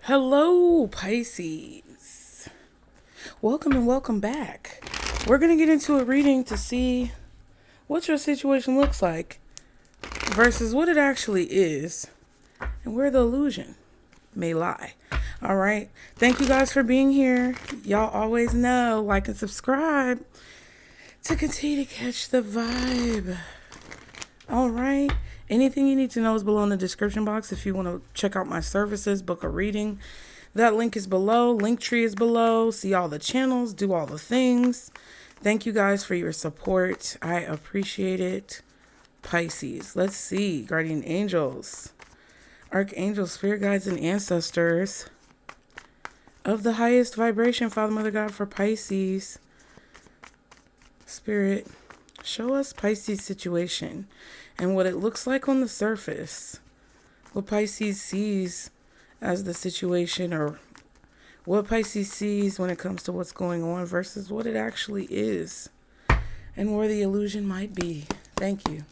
Hello, Pisces. Welcome and welcome back. We're going to get into a reading to see what your situation looks like versus what it actually is and where the illusion may lie. All right. Thank you guys for being here. Y'all always know, like and subscribe to continue to catch the vibe. All right. Anything you need to know is below in the description box. If you want to check out my services, book a reading, that link is below. LINKTREE is below. See all the channels, do all the things. Thank you guys for your support. I appreciate it. Pisces. Let's see. Guardian angels, archangels, spirit guides, and ancestors of the highest vibration, Father, Mother, God, for Pisces. Spirit, show us Pisces' situation and what it looks like on the surface. What Pisces sees as the situation, or what Pisces sees when it comes to what's going on versus what it actually is and where the illusion might be. Thank you.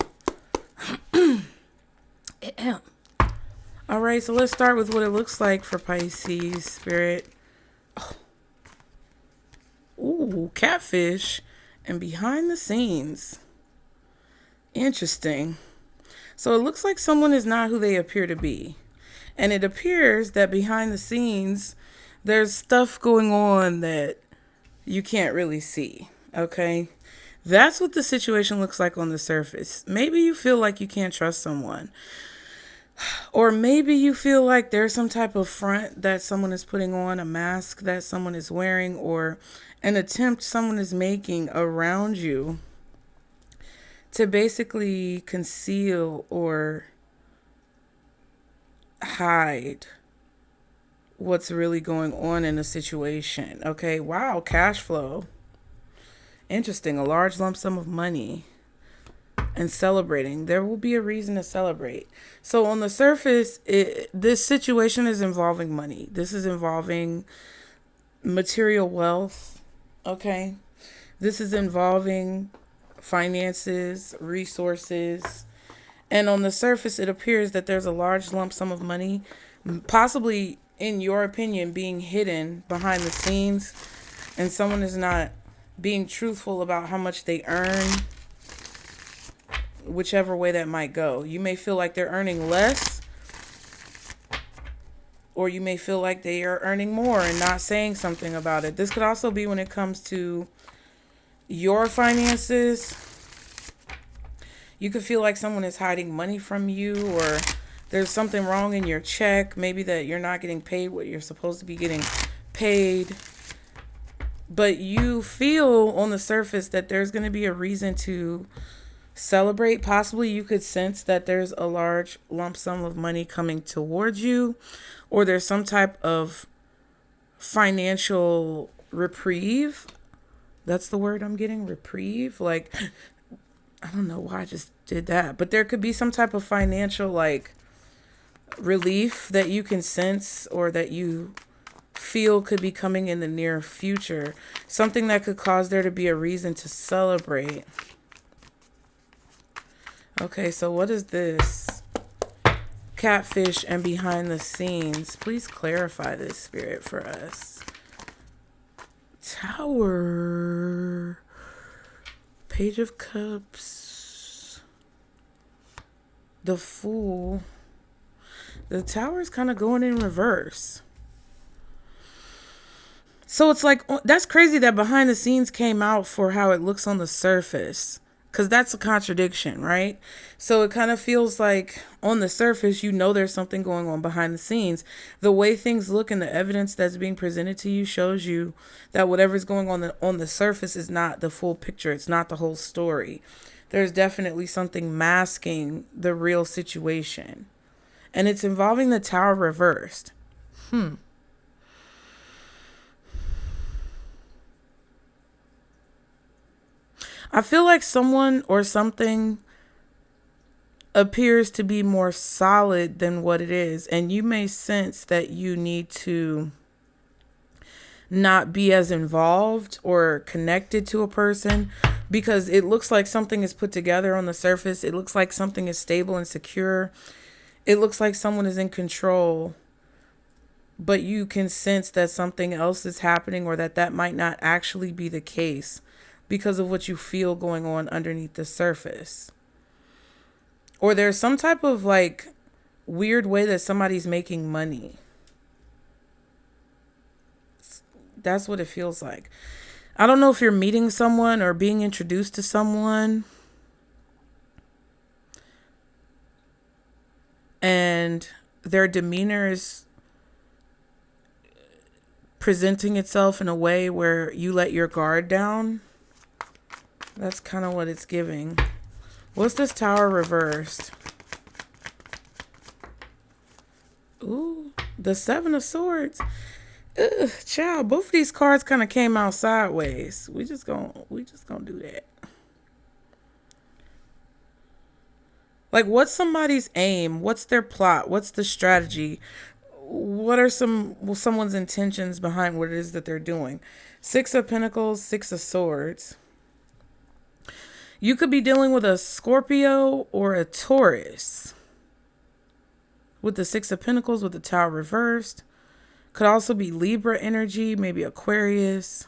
All right, so let's start with what it looks like for Pisces, Spirit. Ooh, catfish and behind the scenes. Interesting. So it looks like someone is not who they appear to be. And it appears that behind the scenes, there's stuff going on that you can't really see. Okay? That's what the situation looks like on the surface. Maybe you feel like you can't trust someone. Or maybe you feel like there's some type of front that someone is putting on, a mask that someone is wearing, or an attempt someone is making around you to basically conceal or hide what's really going on in a situation. Okay, wow, cash flow. Interesting, a large lump sum of money and celebrating. There will be a reason to celebrate. So on the surface, this situation is involving money. This is involving material wealth. Okay, this is involving finances, resources, and on the surface it appears that there's a large lump sum of money, possibly in your opinion being hidden behind the scenes, and someone is not being truthful about how much they earn, whichever way that might go. You may feel like they're earning less, or you may feel like they are earning more and not saying something about it. This could also be when it comes to your finances. You could feel like someone is hiding money from you, or there's something wrong in your check. Maybe that you're not getting paid what you're supposed to be getting paid. But you feel on the surface that there's going to be a reason to celebrate. Possibly you could sense that there's a large lump sum of money coming towards you, or there's some type of financial reprieve. That's the word I'm getting, reprieve. Like, I don't know why I just did that, but there could be some type of financial like relief that you can sense, or that you feel could be coming in the near future. Something that could cause there to be a reason to celebrate. Okay, so what is this? Catfish and behind the scenes. Please clarify this, Spirit, for us. Tower. Page of Cups. The Fool. The Tower is kind of going in reverse. So it's like, that's crazy that behind the scenes came out for how it looks on the surface. Because that's a contradiction, right? So it kind of feels like on the surface, you know there's something going on behind the scenes. The way things look and the evidence that's being presented to you shows you that whatever's going on the surface is not the full picture. It's not the whole story. There's definitely something masking the real situation. And it's involving the Tower reversed. I feel like someone or something appears to be more solid than what it is. And you may sense that you need to not be as involved or connected to a person, because it looks like something is put together on the surface. It looks like something is stable and secure. It looks like someone is in control but you can sense that something else is happening, or that might not actually be the case because of what you feel going on underneath the surface. Or there's some type of like weird way that somebody's making money. That's what it feels like. I don't know if you're meeting someone or being introduced to someone, and their demeanor is presenting itself in a way where you let your guard down. That's kind of what it's giving. What's this Tower reversed? Ooh, the Seven of Swords. Ugh, child, both of these cards kind of came out sideways. We just gonna do that. Like, what's somebody's aim? What's their plot? What's the strategy? What are someone's intentions behind what it is that they're doing? Six of Pentacles, Six of Swords. You could be dealing with a Scorpio or a Taurus. With the Six of Pentacles, with the Tower reversed. Could also be Libra energy, maybe Aquarius.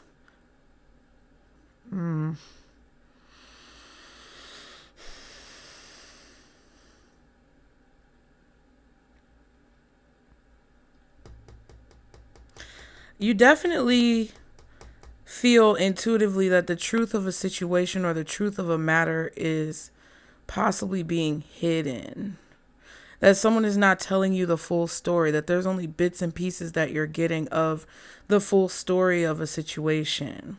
You definitely feel intuitively that the truth of a situation or the truth of a matter is possibly being hidden. That someone is not telling you the full story, that there's only bits and pieces that you're getting of the full story of a situation.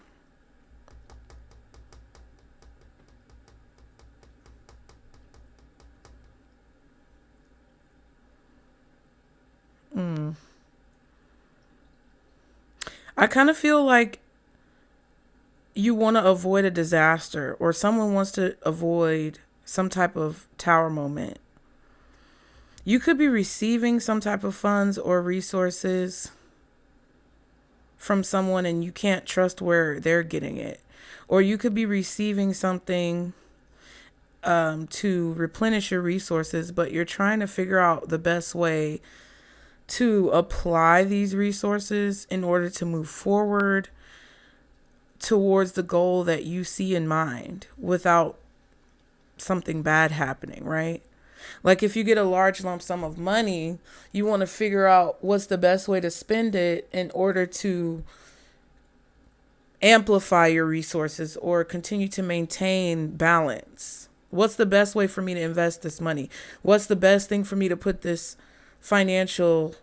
I kind of feel like you want to avoid a disaster, or someone wants to avoid some type of tower moment. You could be receiving some type of funds or resources from someone and you can't trust where they're getting it. Or you could be receiving something to replenish your resources, but you're trying to figure out the best way to apply these resources in order to move forward towards the goal that you see in mind without something bad happening, right? Like if you get a large lump sum of money, you want to figure out what's the best way to spend it in order to amplify your resources or continue to maintain balance. What's the best way for me to invest this money? What's the best thing for me to put this financial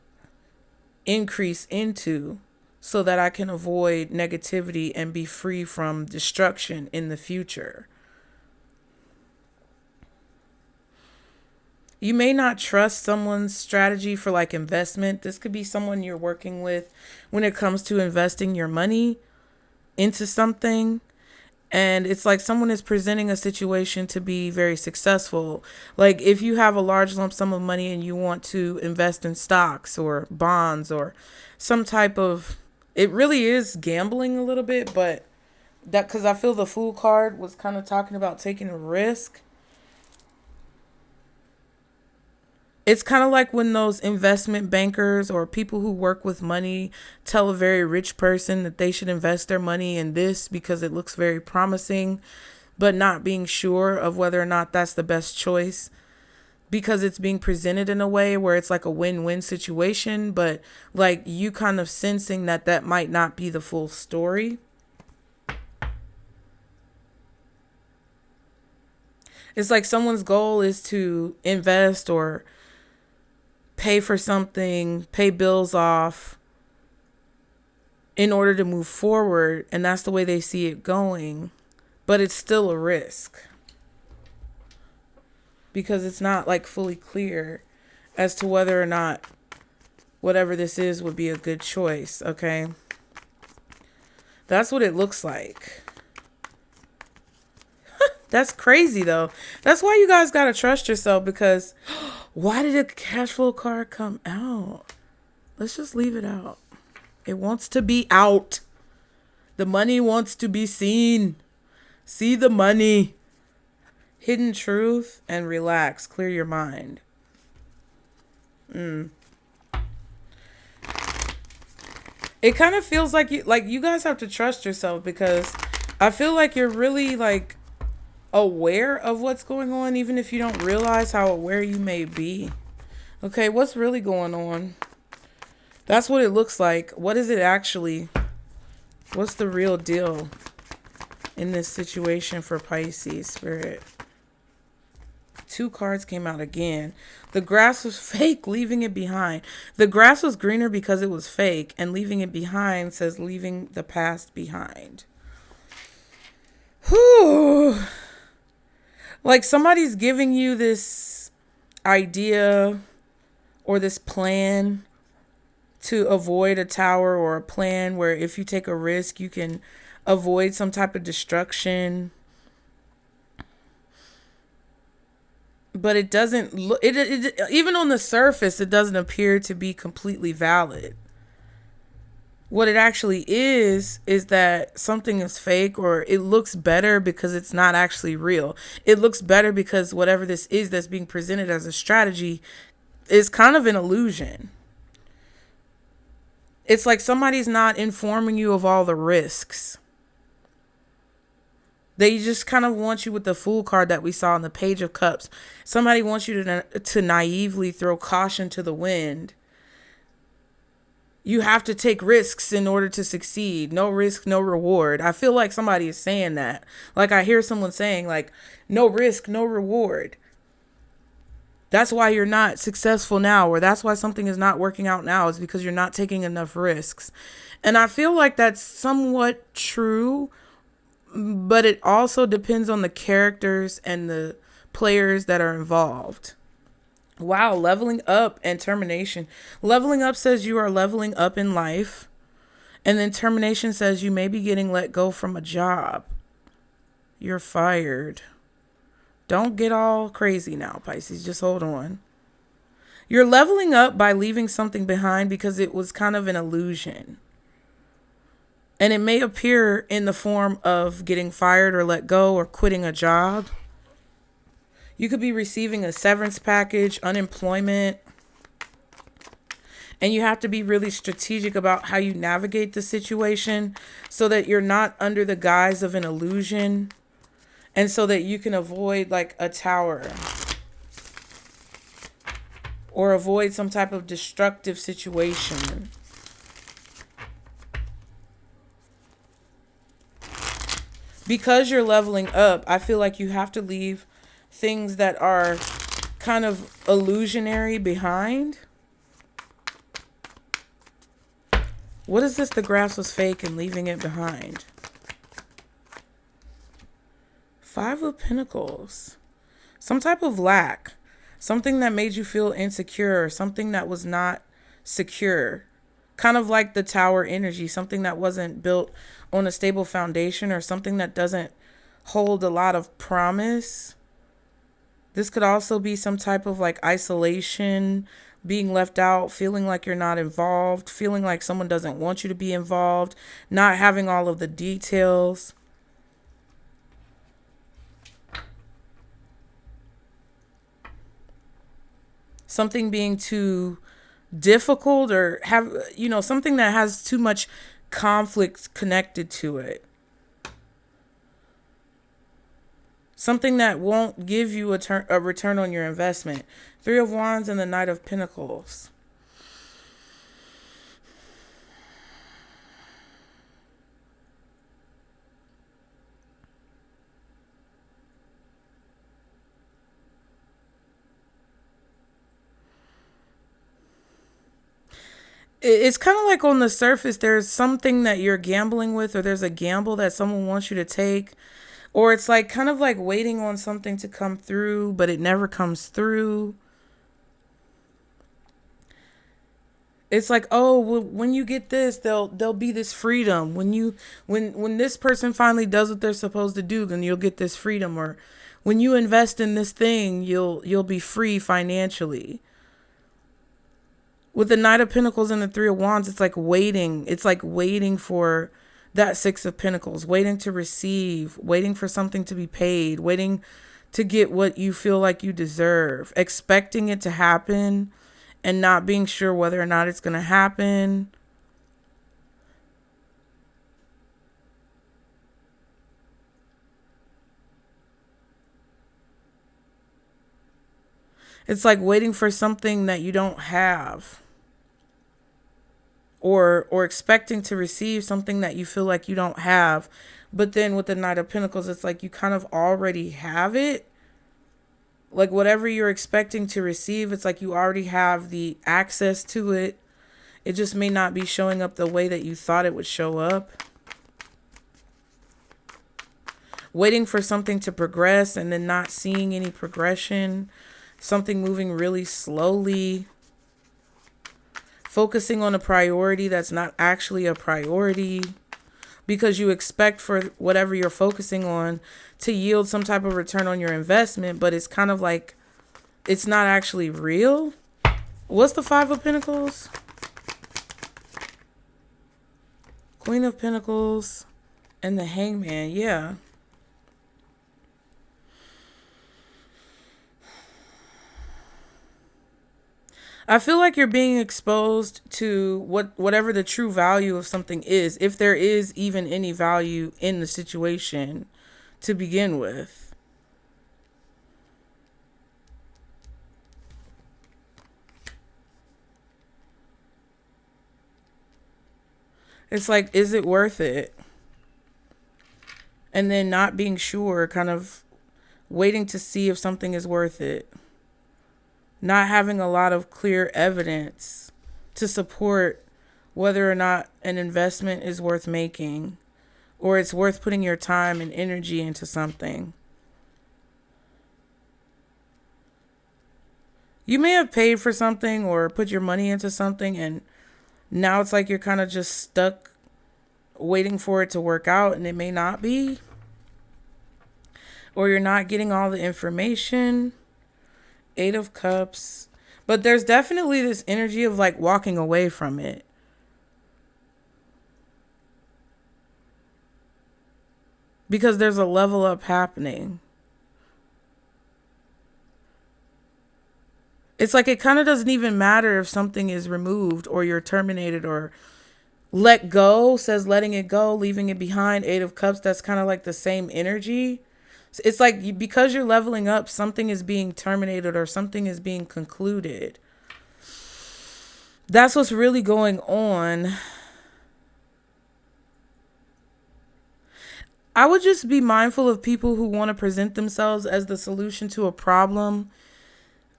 increase into so that I can avoid negativity and be free from destruction in the future? You may not trust someone's strategy for like investment. This could be someone you're working with when it comes to investing your money into something. And it's like someone is presenting a situation to be very successful. Like if you have a large lump sum of money and you want to invest in stocks or bonds or some type of, it really is gambling a little bit, but that, because I feel the Fool card was kind of talking about taking a risk. It's kind of like when those investment bankers or people who work with money tell a very rich person that they should invest their money in this because it looks very promising, but not being sure of whether or not that's the best choice because it's being presented in a way where it's like a win-win situation, but like you kind of sensing that that might not be the full story. It's like someone's goal is to invest or pay for something, pay bills off in order to move forward. And that's the way they see it going. But it's still a risk because it's not like fully clear as to whether or not whatever this is would be a good choice. Okay. That's what it looks like. That's crazy though. That's why you guys got to trust yourself, because why did a cash flow card come out? Let's just leave it out. It wants to be out. The money wants to be seen. See the money. Hidden truth and relax. Clear your mind. It kind of feels like you guys have to trust yourself, because I feel like you're really like aware of what's going on, even if you don't realize how aware you may be. Okay, what's really going on? That's what it looks like. What is it actually? What's the real deal in this situation for Pisces, Spirit? 2 cards came out again. The grass was fake, leaving it behind. The grass was greener because it was fake, and leaving it behind says leaving the past behind. Whew. Like somebody's giving you this idea or this plan to avoid a tower, or a plan where if you take a risk, you can avoid some type of destruction. But it doesn't look, it even on the surface, it doesn't appear to be completely valid. What it actually is that something is fake, or it looks better because it's not actually real. It looks better because whatever this is that's being presented as a strategy is kind of an illusion. It's like somebody's not informing you of all the risks. They just kind of want you with the Fool card that we saw in the Page of Cups. Somebody wants you to naively throw caution to the wind. You have to take risks in order to succeed. No risk, no reward. I feel like somebody is saying that. Like I hear someone saying like, no risk, no reward. That's why you're not successful now, or that's why something is not working out now, is because you're not taking enough risks. And I feel like that's somewhat true, but it also depends on the characters and the players that are involved. Wow, leveling up and termination. Leveling up says you are leveling up in life. And then termination says you may be getting let go from a job. You're fired. Don't get all crazy now, Pisces. Just hold on. You're leveling up by leaving something behind because it was kind of an illusion. And it may appear in the form of getting fired or let go or quitting a job. You could be receiving a severance package, unemployment. And you have to be really strategic about how you navigate the situation so that you're not under the guise of an illusion. And so that you can avoid like a tower. Or avoid some type of destructive situation. Because you're leveling up, I feel like you have to leave things that are kind of illusionary behind. What is this? The grass was fake and leaving it behind. 5 of Pentacles. Some type of lack. Something that made you feel insecure. Something that was not secure. Kind of like the Tower energy. Something that wasn't built on a stable foundation, or something that doesn't hold a lot of promise. This could also be some type of like isolation, being left out, feeling like you're not involved, feeling like someone doesn't want you to be involved, not having all of the details. Something being too difficult, or have, something that has too much conflict connected to it. Something that won't give you a return on your investment. 3 of Wands and the Knight of Pentacles. It's kind of like on the surface, there's something that you're gambling with, or there's a gamble that someone wants you to take. Or it's like kind of like waiting on something to come through, but it never comes through. It's like, oh, well, when you get this, there'll be this freedom. When this person finally does what they're supposed to do, then you'll get this freedom. Or when you invest in this thing, you'll be free financially. With the Knight of Pentacles and the 3 of Wands, it's like waiting. It's like waiting for that 6 of Pentacles, waiting to receive, waiting for something to be paid, waiting to get what you feel like you deserve, expecting it to happen and not being sure whether or not it's going to happen. It's like waiting for something that you don't have, or expecting to receive something that you feel like you don't have. But then with the Knight of Pentacles, it's like you kind of already have it. Like whatever you're expecting to receive, it's like you already have the access to it. It just may not be showing up the way that you thought it would show up. Waiting for something to progress and then not seeing any progression. Something moving really slowly. Focusing on a priority that's not actually a priority. Because you expect for whatever you're focusing on to yield some type of return on your investment. But it's kind of like it's not actually real. What's the Five of Pentacles? Queen of Pentacles and the Hangman. Yeah. I feel like you're being exposed to whatever the true value of something is, if there is even any value in the situation to begin with. It's like, is it worth it? And then not being sure, kind of waiting to see if something is worth it. Not having a lot of clear evidence to support whether or not an investment is worth making, or it's worth putting your time and energy into something. You may have paid for something or put your money into something, and now it's like you're kind of just stuck waiting for it to work out, and it may not be. Or you're not getting all the information. Eight of Cups. But there's definitely this energy of like walking away from it. Because there's a level up happening. It's like it kind of doesn't even matter if something is removed or you're terminated or let go. Says letting it go, leaving it behind. Eight of Cups, that's kind of like the same energy. It's like because you're leveling up, something is being terminated or something is being concluded. That's what's really going on. I would just be mindful of people who want to present themselves as the solution to a problem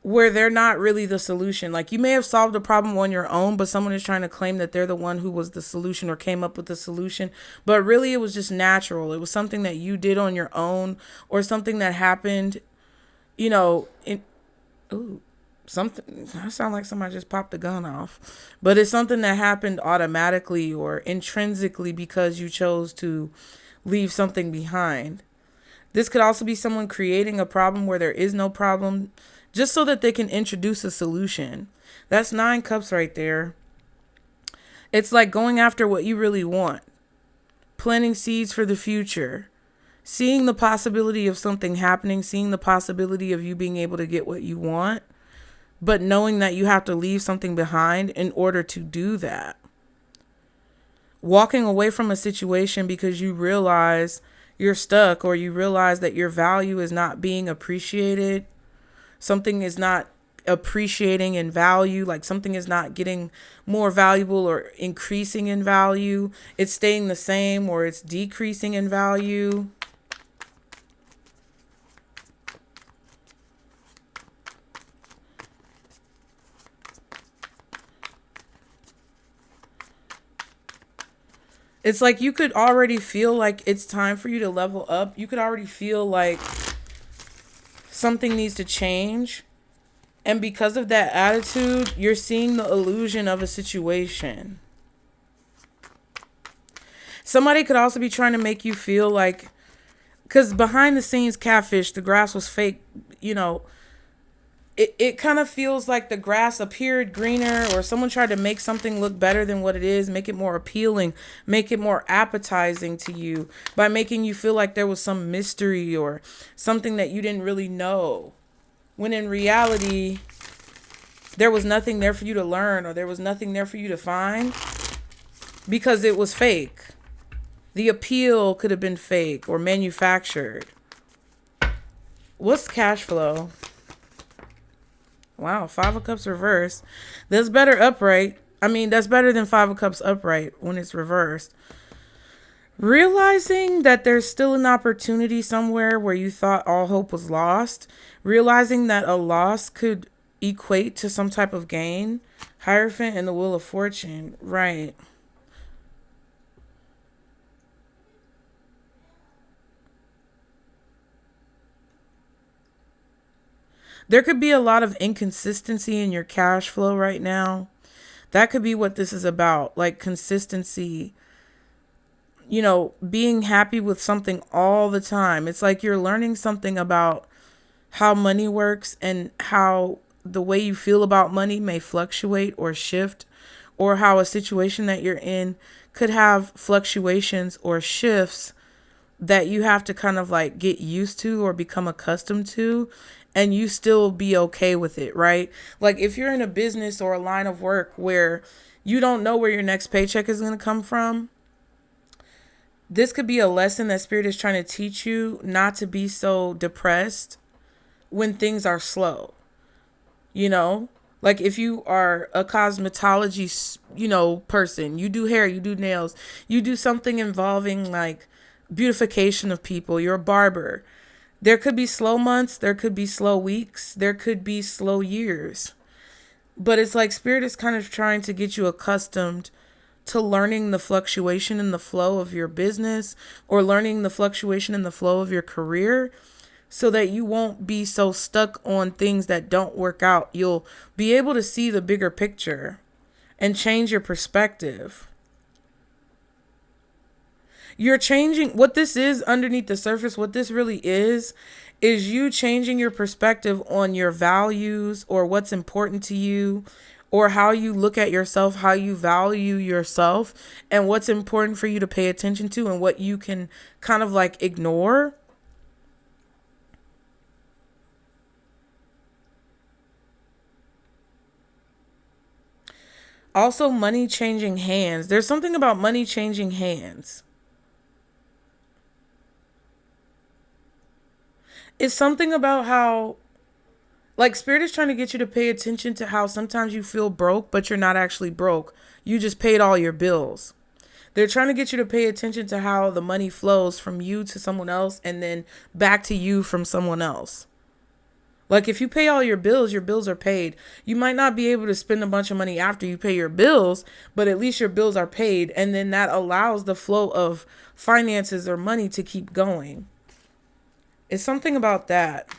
where they're not really the solution. Like you may have solved a problem on your own, but someone is trying to claim that they're the one who was the solution or came up with the solution. But really it was just natural. It was something that you did on your own or something that happened, you know, something. I sound like somebody just popped the gun off, but it's something that happened automatically or intrinsically because you chose to leave something behind. This could also be someone creating a problem where there is no problem, just so that they can introduce a solution. That's 9 cups right there. It's like going after what you really want. Planting seeds for the future. Seeing the possibility of something happening. Seeing the possibility of you being able to get what you want. But knowing that you have to leave something behind in order to do that. Walking away from a situation because you realize you're stuck or you realize that your value is not being appreciated. Something is not appreciating in value, like something is not getting more valuable or increasing in value. It's staying the same or it's decreasing in value. It's like you could already feel like it's time for you to level up. You could already feel like something needs to change. And because of that attitude, you're seeing the illusion of a situation. Somebody could also be trying to make you feel like, because behind the scenes catfish, the grass was fake, you know, it kind of feels like the grass appeared greener, or someone tried to make something look better than what it is, make it more appealing, make it more appetizing to you by making you feel like there was some mystery or something that you didn't really know. When in reality, there was nothing there for you to learn or there was nothing there for you to find because it was fake. The appeal could have been fake or manufactured. What's cash flow? Wow, Five of Cups reversed. That's better upright. I mean, that's better than Five of Cups upright when it's reversed. Realizing that there's still an opportunity somewhere where you thought all hope was lost. Realizing that a loss could equate to some type of gain. Hierophant and the Wheel of Fortune. Right. There could be a lot of inconsistency in your cash flow right now. That could be what this is about. Like consistency. You know, being happy with something all the time. It's like you're learning something about how money works and how the way you feel about money may fluctuate or shift, or how a situation that you're in could have fluctuations or shifts that you have to kind of like get used to or become accustomed to, and you still be okay with it, right? Like if you're in a business or a line of work where you don't know where your next paycheck is going to come from, this could be a lesson that Spirit is trying to teach you not to be so depressed when things are slow. You know, like if you are a cosmetology, person, you do hair, you do nails, you do something involving like beautification of people, you're a barber. There could be slow months, there could be slow weeks, there could be slow years. But it's like Spirit is kind of trying to get you accustomed to learning the fluctuation in the flow of your business, or learning the fluctuation in the flow of your career, so that you won't be so stuck on things that don't work out. You'll be able to see the bigger picture and change your perspective. You're changing what this is underneath the surface. What this really is you changing your perspective on your values or what's important to you, or how you look at yourself, how you value yourself, and what's important for you to pay attention to and what you can kind of like ignore. Also, money changing hands. There's something about money changing hands. It's something about how, like, Spirit is trying to get you to pay attention to how sometimes you feel broke, but you're not actually broke. You just paid all your bills. They're trying to get you to pay attention to how the money flows from you to someone else and then back to you from someone else. Like if you pay all your bills are paid. You might not be able to spend a bunch of money after you pay your bills, but at least your bills are paid. And then that allows the flow of finances or money to keep going. It's something about that.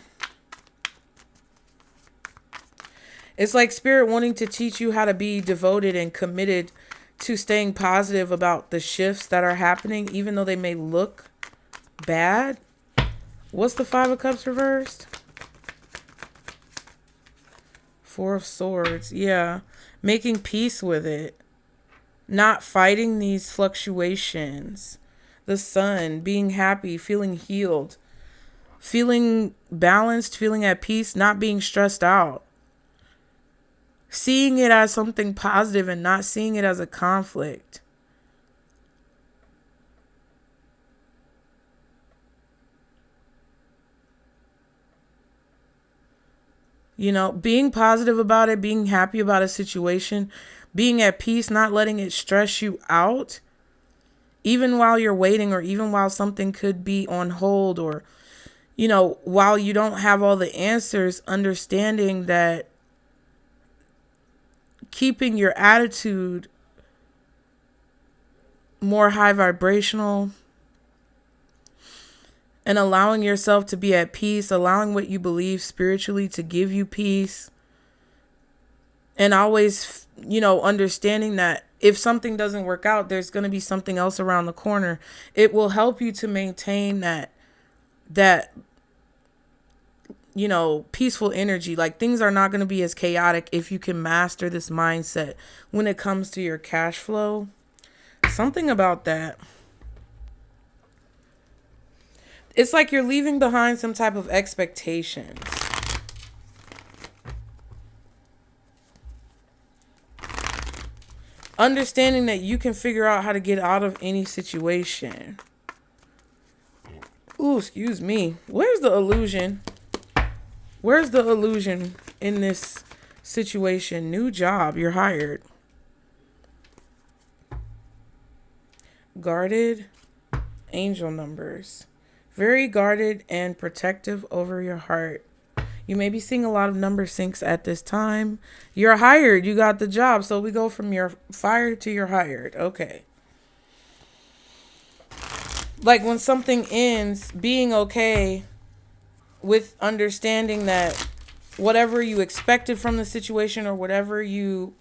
It's like Spirit wanting to teach you how to be devoted and committed to staying positive about the shifts that are happening, even though they may look bad. What's the Five of Cups reversed? Four of Swords. Yeah. Making peace with it. Not fighting these fluctuations. The Sun. Being happy. Feeling healed. Feeling balanced. Feeling at peace. Not being stressed out. Seeing it as something positive and not seeing it as a conflict. You know, being positive about it, being happy about a situation, being at peace, not letting it stress you out, even while you're waiting, or even while something could be on hold, or, while you don't have all the answers, understanding that keeping your attitude more high vibrational and allowing yourself to be at peace, allowing what you believe spiritually to give you peace. And always, understanding that if something doesn't work out, there's going to be something else around the corner. It will help you to maintain that peaceful energy. Like things are not going to be as chaotic if you can master this mindset when it comes to your cash flow. Something about that. It's like you're leaving behind some type of expectations. Understanding that you can figure out how to get out of any situation. Ooh, excuse me. Where's the illusion? Where's the illusion in this situation, new job, you're hired. Guarded angel numbers. Very guarded and protective over your heart. You may be seeing a lot of number syncs at this time. You're hired. You got the job. So we go from you're fired to you're hired. Okay. Like when something ends, being okay with understanding that whatever you expected from the situation or whatever you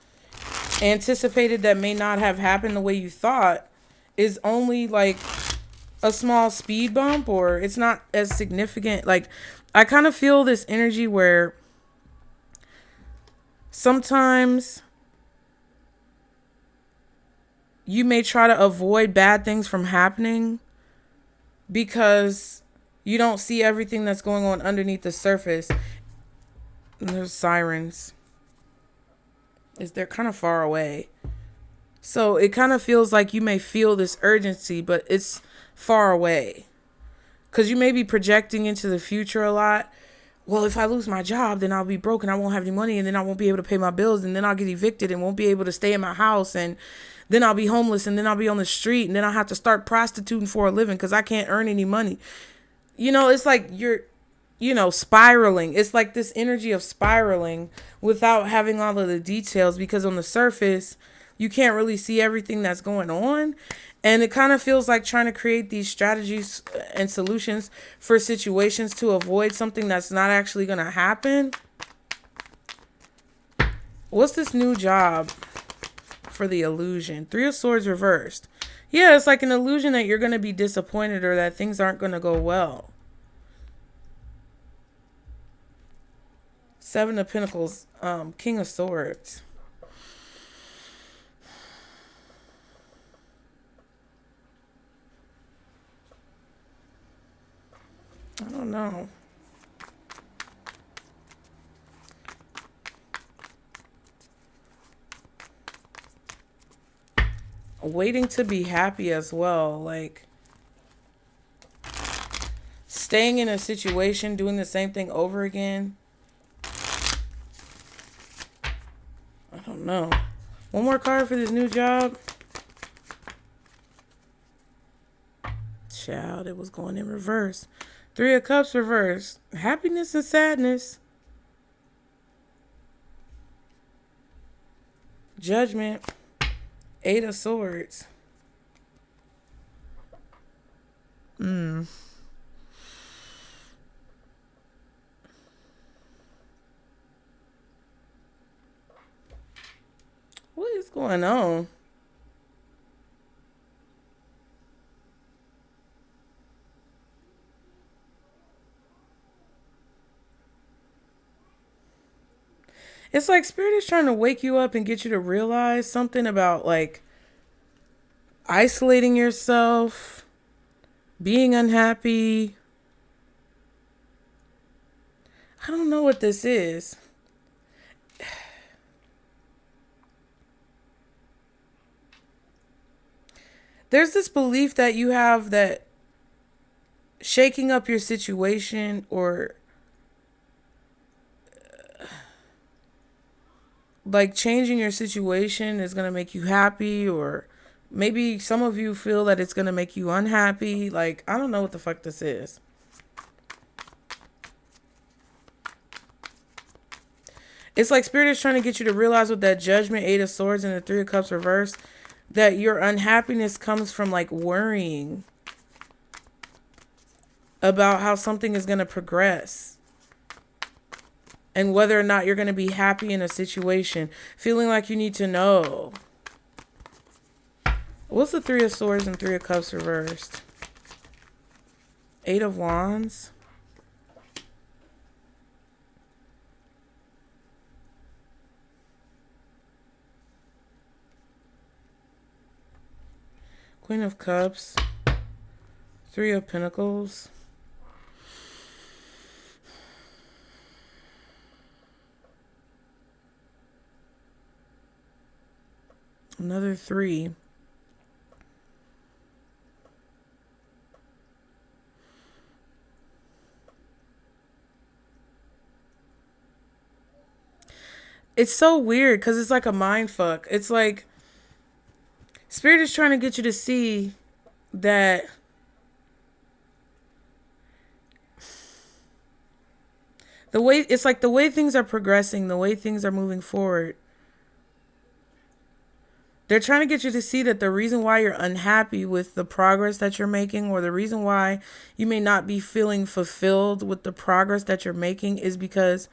anticipated that may not have happened the way you thought is only like a small speed bump, or it's not as significant. Like, I kind of feel this energy where sometimes you may try to avoid bad things from happening because you don't see everything that's going on underneath the surface. And there's sirens. They're kind of far away. So it kind of feels like you may feel this urgency, but it's far away. Because you may be projecting into the future a lot. Well, if I lose my job, then I'll be broke and I won't have any money, and then I won't be able to pay my bills, and then I'll get evicted and won't be able to stay in my house, and then I'll be homeless, and then I'll be on the street, and then I'll have to start prostituting for a living because I can't earn any money. You know, it's like you're, spiraling. It's like this energy of spiraling without having all of the details, because on the surface, you can't really see everything that's going on. And it kind of feels like trying to create these strategies and solutions for situations to avoid something that's not actually going to happen. What's this new job for the illusion? 3 of Swords reversed. Yeah, it's like an illusion that you're going to be disappointed or that things aren't going to go well. 7 of Pentacles, King of Swords. I don't know. Waiting to be happy as well. Like staying in a situation, doing the same thing over again. I don't know. One more card for this new job. Child, it was going in reverse. 3 of Cups reversed. Happiness and sadness. Judgment. 8 of Swords. What is going on? It's like Spirit is trying to wake you up and get you to realize something about like isolating yourself, being unhappy. I don't know what this is. There's this belief that you have that shaking up your situation or like changing your situation is going to make you happy, or maybe some of you feel that it's going to make you unhappy. Like, I don't know what the fuck this is. It's like Spirit is trying to get you to realize with that Judgment, 8 of Swords, and the 3 of Cups reversed, that your unhappiness comes from like worrying about how something is going to progress. And whether or not you're going to be happy in a situation. Feeling like you need to know. What's the 3 of Swords and 3 of Cups reversed? 8 of Wands. Queen of Cups. 3 of Pentacles. Another 3. it's so weird because it's like a mind fuck. It's like Spirit is trying to get you to see that the way things are progressing, the way things are moving forward, they're trying to get you to see that the reason why you're unhappy with the progress that you're making, or the reason why you may not be feeling fulfilled with the progress that you're making, is because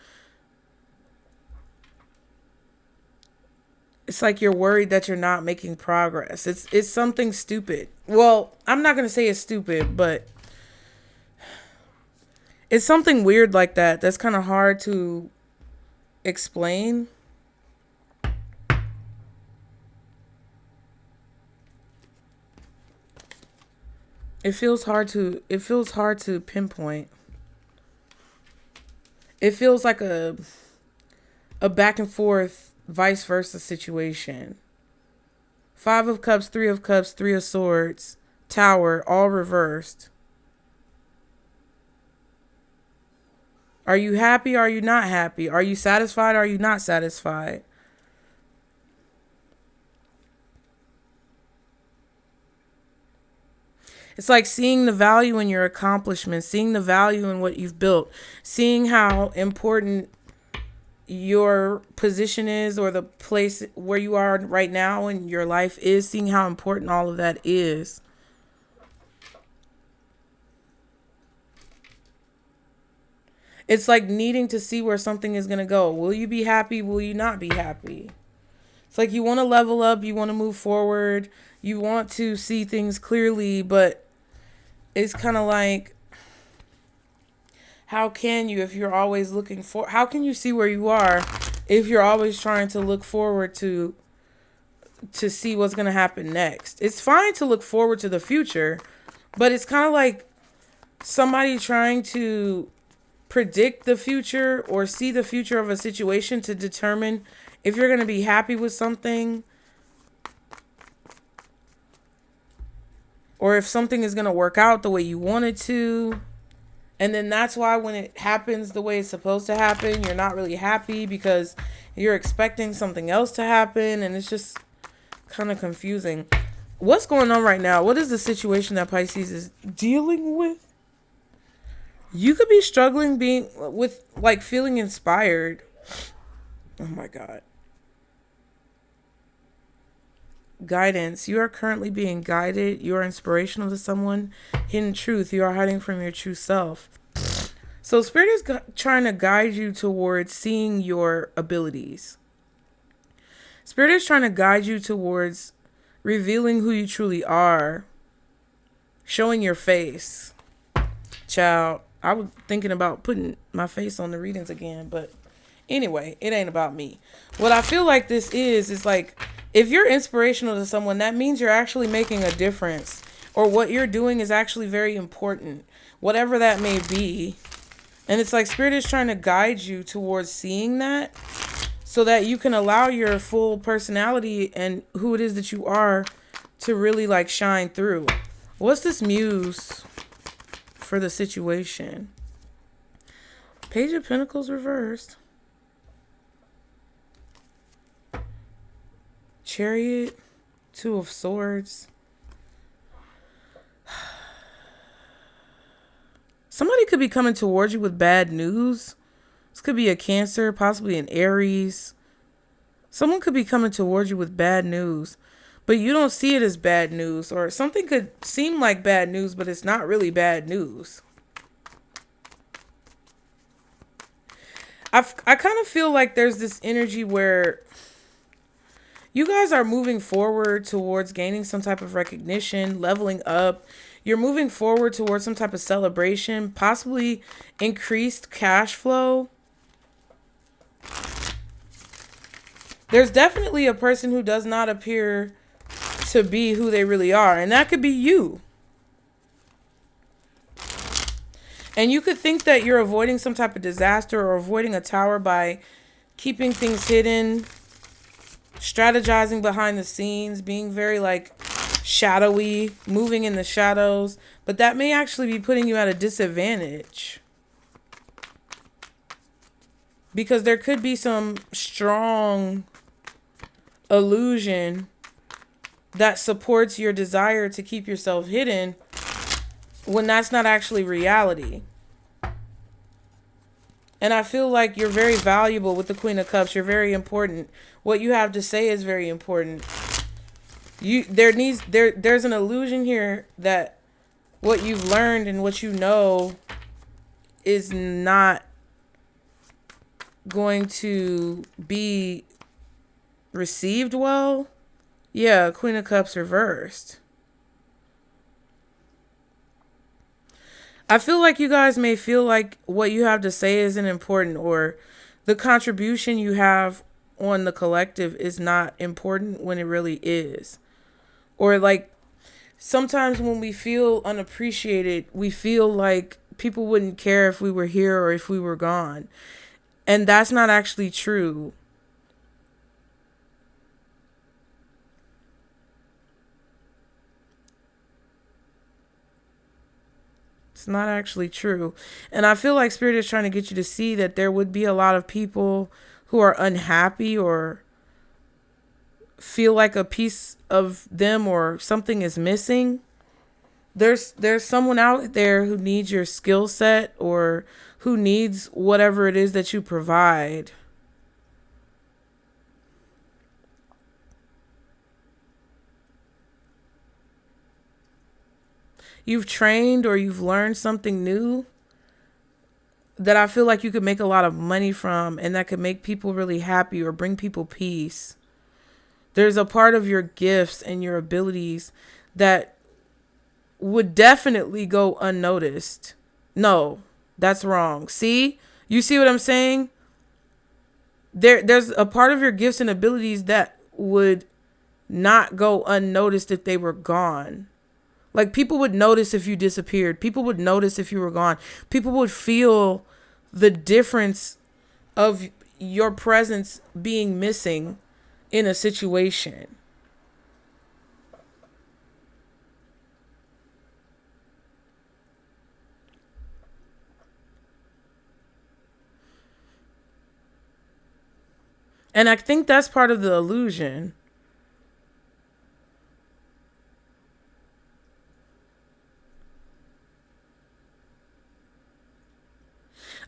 it's like you're worried that you're not making progress. It's something stupid. Well, I'm not going to say it's stupid, but it's something weird like that that's kind of hard to explain. It feels hard to pinpoint. It feels like a back and forth vice versa situation. 5 of Cups, 3 of Cups, 3 of Swords, Tower, all reversed. Are you happy? Are you not happy? Are you satisfied? Are you not satisfied? It's like seeing the value in your accomplishments, seeing the value in what you've built, seeing how important your position is, or the place where you are right now in your life is, seeing how important all of that is. It's like needing to see where something is going to go. Will you be happy? Will you not be happy? It's like you want to level up, you want to move forward, you want to see things clearly, but it's kind of like, how can you, if you're always looking for, how can you see where you are if you're always trying to look forward to see what's going to happen next? It's fine to look forward to the future, but it's kind of like somebody trying to predict the future or see the future of a situation to determine if you're going to be happy with something, or if something is going to work out the way you want it to. And then that's why when it happens the way it's supposed to happen, you're not really happy because you're expecting something else to happen. And it's just kind of confusing. What's going on right now? What is the situation that Pisces is dealing with? You could be struggling feeling inspired. Oh my God. Guidance. You are currently being guided. You are inspirational to someone. Hidden truth. You are hiding from your true self. So Spirit is trying to guide you towards seeing your abilities. Spirit is trying to guide you towards revealing who you truly are. Showing your face. Child, I was thinking about putting my face on the readings again, but anyway, it ain't about me. What I feel like this is like, if you're inspirational to someone, that means you're actually making a difference, or what you're doing is actually very important, whatever that may be. And it's like Spirit is trying to guide you towards seeing that so that you can allow your full personality and who it is that you are to really like shine through. What's this muse for the situation? Page of Pentacles reversed. Chariot, 2 of Swords. Somebody could be coming towards you with bad news. This could be a Cancer, possibly an Aries. Someone could be coming towards you with bad news, but you don't see it as bad news, or something could seem like bad news, but it's not really bad news. I kind of feel like there's this energy where you guys are moving forward towards gaining some type of recognition, leveling up. You're moving forward towards some type of celebration, possibly increased cash flow. There's definitely a person who does not appear to be who they really are, and that could be you. And you could think that you're avoiding some type of disaster or avoiding a tower by keeping things hidden, strategizing behind the scenes, being very like shadowy, moving in the shadows, but that may actually be putting you at a disadvantage. because there could be some strong illusion that supports your desire to keep yourself hidden when that's not actually reality. And I feel like you're very valuable with the Queen of Cups. You're very important. What you have to say is very important. There's an illusion here that what you've learned and what you know is not going to be received well. Yeah, Queen of Cups reversed. I feel like you guys may feel like what you have to say isn't important, or the contribution you have on the collective is not important when it really is. Or like sometimes when we feel unappreciated, we feel like people wouldn't care if we were here or if we were gone. And that's not actually true. It's not actually true. And I feel like Spirit is trying to get you to see that there would be a lot of people who are unhappy or feel like a piece of them or something is missing. There's someone out there who needs your skill set or who needs whatever it is that you provide. You've trained or you've learned something new that I feel like you could make a lot of money from, and that could make people really happy or bring people peace. There's a part of your gifts and your abilities that would definitely go unnoticed. No, that's wrong. See? You see what I'm saying? There's a part of your gifts and abilities that would not go unnoticed if they were gone. Like, people would notice if you disappeared. People would notice if you were gone. People would feel the difference of your presence being missing in a situation. And I think that's part of the illusion.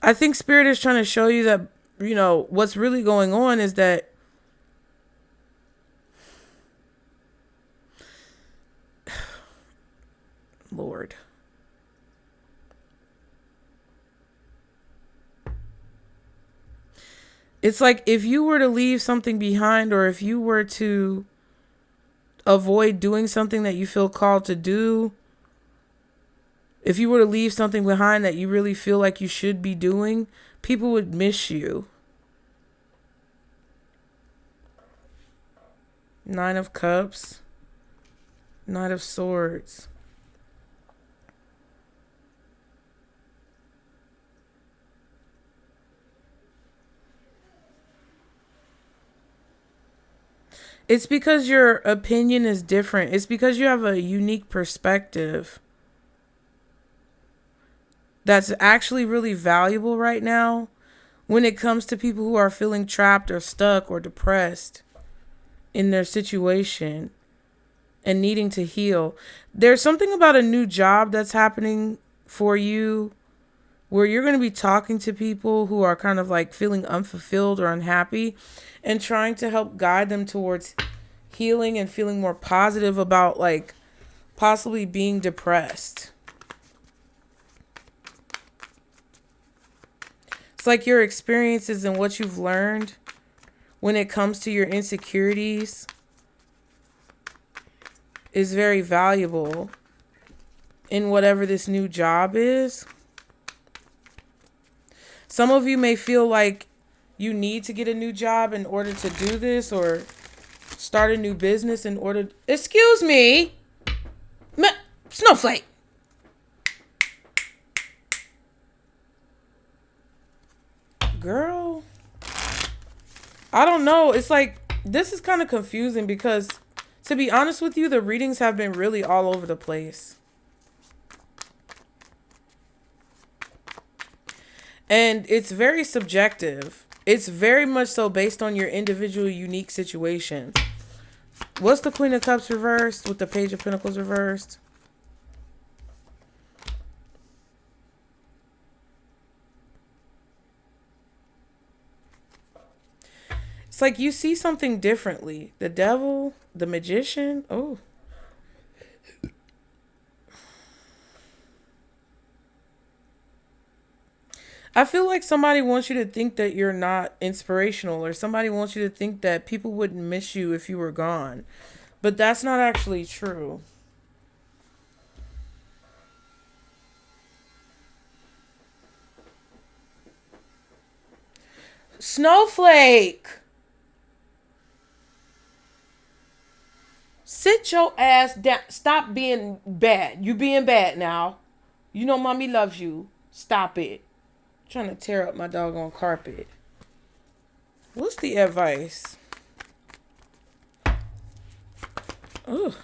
I think Spirit is trying to show you that, you know, what's really going on is that Lord. It's like if you were to leave something behind, or if you were to avoid doing something that you feel called to do, if you were to leave something behind that you really feel like you should be doing, people would miss you. Nine of Cups. Knight of Swords. It's because your opinion is different. It's because you have a unique perspective that's actually really valuable right now when it comes to people who are feeling trapped or stuck or depressed in their situation and needing to heal. There's something about a new job that's happening for you where you're going to be talking to people who are kind of like feeling unfulfilled or unhappy and trying to help guide them towards healing and feeling more positive about like possibly being depressed. It's like your experiences and what you've learned when it comes to your insecurities is very valuable in whatever this new job is. Some of you may feel like you need to get a new job in order to do this, or start a new business in order. Excuse me, Snowflake. Girl, I don't know. It's like, this is kind of confusing because, to be honest with you, the readings have been really all over the place. And it's very subjective. It's very much so based on your individual, unique situation. What's the Queen of Cups reversed with the Page of Pentacles reversed? It's like you see something differently. The Devil, the Magician. Oh. I feel like somebody wants you to think that you're not inspirational, or somebody wants you to think that people wouldn't miss you if you were gone. But that's not actually true. Snowflake! Sit your ass down. Stop being bad. You being bad now. You know mommy loves you. Stop it. Trying to tear up my doggone carpet. What's the advice? Ugh.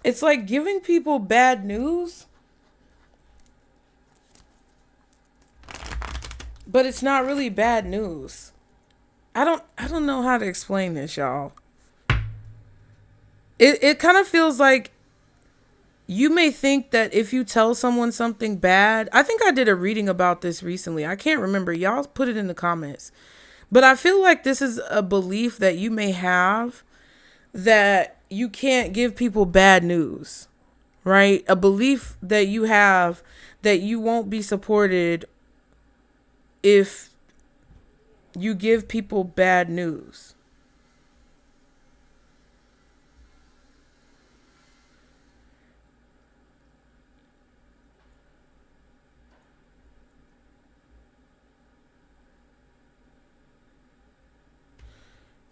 It's like giving people bad news, but it's not really bad news. I don't know how to explain this, y'all. It kind of feels like you may think that if you tell someone something bad, I think I did a reading about this recently. I can't remember. Y'all put it in the comments. But I feel like this is a belief that you may have, that you can't give people bad news, right? A belief that you have that you won't be supported if you give people bad news.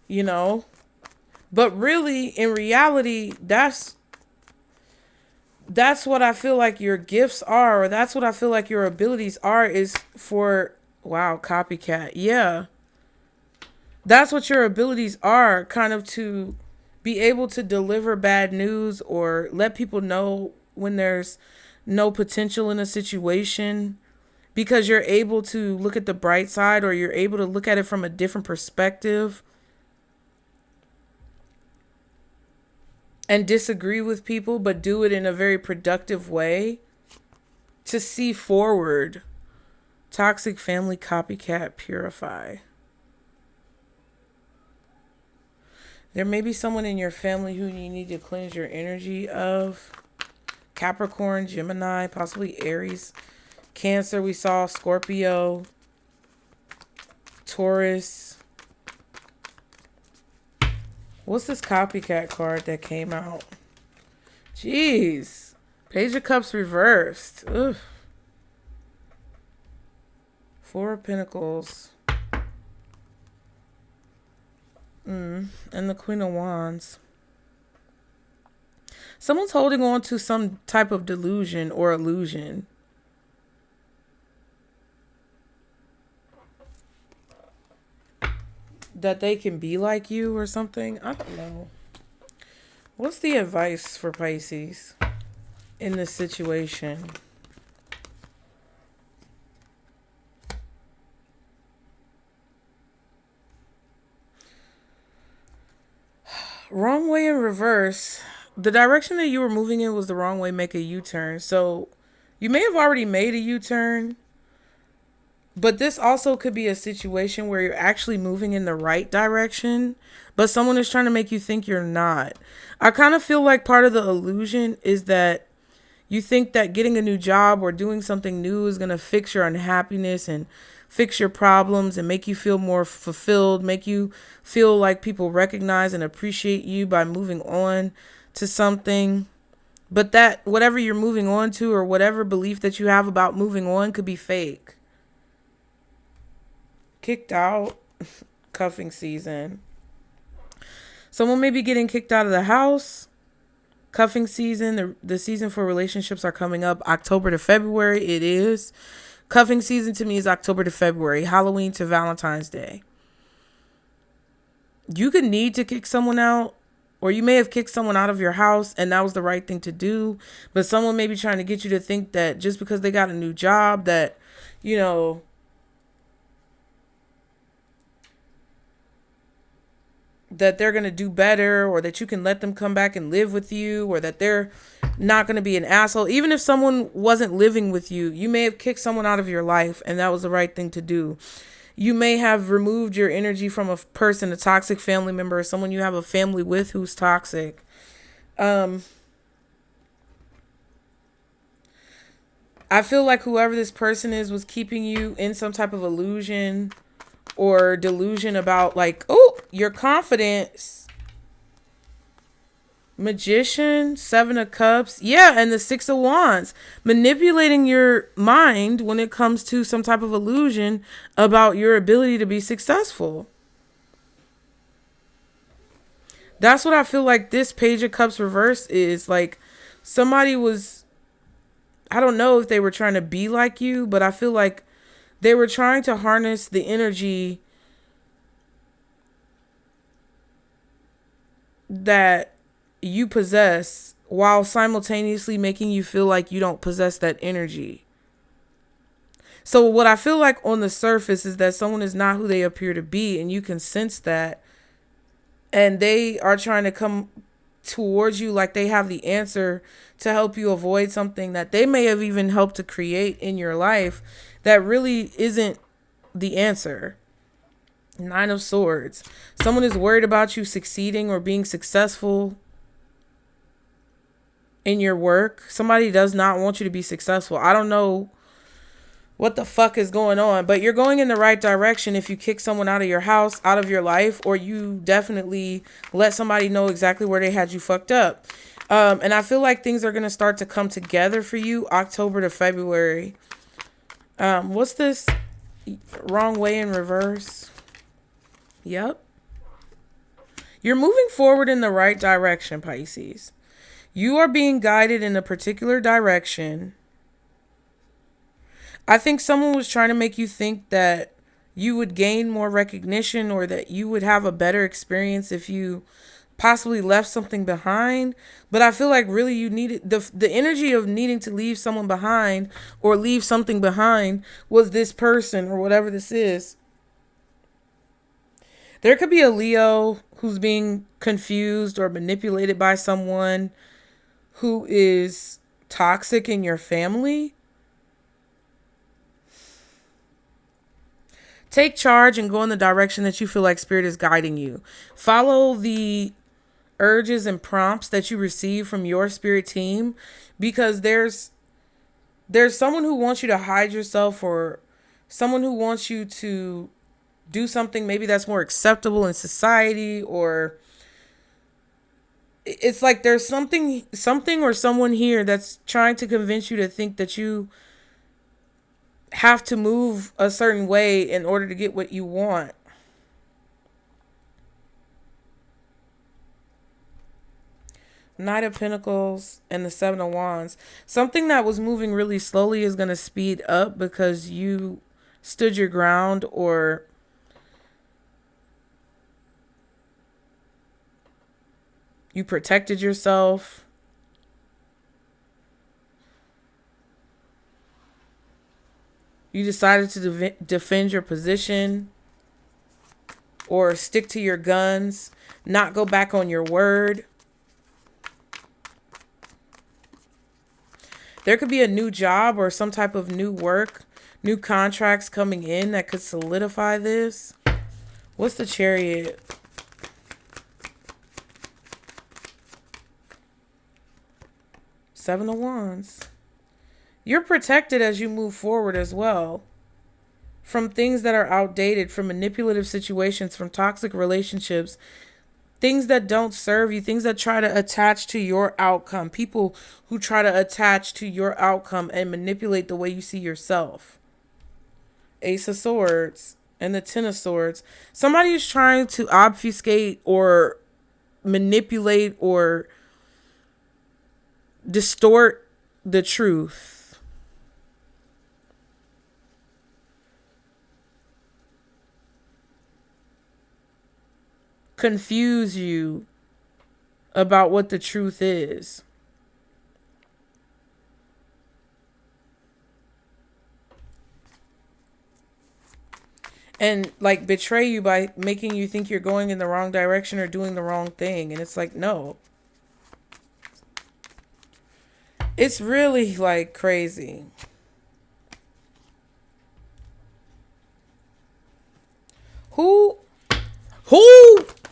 You know? But really, in reality, that's what I feel like your gifts are, or that's what I feel like your abilities are, is for, wow, copycat. Yeah. That's what your abilities are, kind of to be able to deliver bad news or let people know when there's no potential in a situation, because you're able to look at the bright side, or you're able to look at it from a different perspective and disagree with people, but do it in a very productive way to see forward. Toxic family, copycat, purify. There may be someone in your family who you need to cleanse your energy of. Capricorn, Gemini, possibly Aries, Cancer, we saw Scorpio, Taurus. What's this copycat card that came out? Jeez. Page of Cups reversed. Ugh. Four of Pentacles. And the Queen of Wands. Someone's holding on to some type of delusion or illusion. That they can be like you or something. I don't know. What's the advice for Pisces in this situation? Wrong way in reverse. The direction that you were moving in was the wrong way. Make a U-turn. So you may have already made a U-turn. But this also could be a situation where you're actually moving in the right direction, but someone is trying to make you think you're not. I kind of feel like part of the illusion is that you think that getting a new job or doing something new is going to fix your unhappiness and fix your problems and make you feel more fulfilled, make you feel like people recognize and appreciate you by moving on to something. But that whatever you're moving on to, or whatever belief that you have about moving on, could be fake. Kicked out, cuffing season. Someone may be getting kicked out of the house. Cuffing season, the season for relationships are coming up. October to February, it is. Cuffing season to me is October to February, Halloween to Valentine's Day. You could need to kick someone out, or you may have kicked someone out of your house and that was the right thing to do. But someone may be trying to get you to think that just because they got a new job that, you know, that they're going to do better, or that you can let them come back and live with you, or that they're not going to be an asshole. Even if someone wasn't living with you, you may have kicked someone out of your life and that was the right thing to do. You may have removed your energy from a person, a toxic family member, or someone you have a family with who's toxic. I feel like whoever this person is was keeping you in some type of illusion or delusion about like, oh, your confidence. Magician, 7 of Cups. Yeah, and the 6 of Wands. Manipulating your mind when it comes to some type of illusion about your ability to be successful. That's what I feel like this Page of Cups reverse is. Like, somebody was, I don't know if they were trying to be like you, but I feel like they were trying to harness the energy that you possess while simultaneously making you feel like you don't possess that energy. So what I feel like on the surface is that someone is not who they appear to be, and you can sense that, and they are trying to come towards you like they have the answer to help you avoid something that they may have even helped to create in your life that really isn't the answer. 9 of Swords. Someone is worried about you succeeding or being successful in your work. Somebody does not want you to be successful. I don't know what the fuck is going on, but you're going in the right direction if you kick someone out of your house, out of your life, or you definitely let somebody know exactly where they had you fucked up. And I feel like things are going to start to come together for you October to February. What's this? Wrong way in reverse. Yep. You're moving forward in the right direction, Pisces. You are being guided in a particular direction. I think someone was trying to make you think that you would gain more recognition or that you would have a better experience if you possibly left something behind. But I feel like really you needed the energy of needing to leave someone behind or leave something behind was this person or whatever this is. There could be a Leo who's being confused or manipulated by someone who is toxic in your family. Take charge and go in the direction that you feel like Spirit is guiding you. Follow the urges and prompts that you receive from your spirit team, because there's someone who wants you to hide yourself, or someone who wants you to do something maybe that's more acceptable in society, or it's like there's something or someone here that's trying to convince you to think that you have to move a certain way in order to get what you want. Knight of Pentacles and the 7 of Wands. Something that was moving really slowly is going to speed up because you stood your ground, or you protected yourself. You decided to defend your position or stick to your guns, not go back on your word. There could be a new job or some type of new work, new contracts coming in that could solidify this. What's the Chariot? Seven of Wands. You're protected as you move forward as well from things that are outdated, from manipulative situations, from toxic relationships, things that don't serve you, things that try to attach to your outcome, people who try to attach to your outcome and manipulate the way you see yourself. Ace of Swords and the 10 of Swords. Somebody is trying to obfuscate or manipulate or distort the truth. Confuse you about what the truth is. And like betray you by making you think you're going in the wrong direction or doing the wrong thing. And it's like, no. It's really like crazy. Who?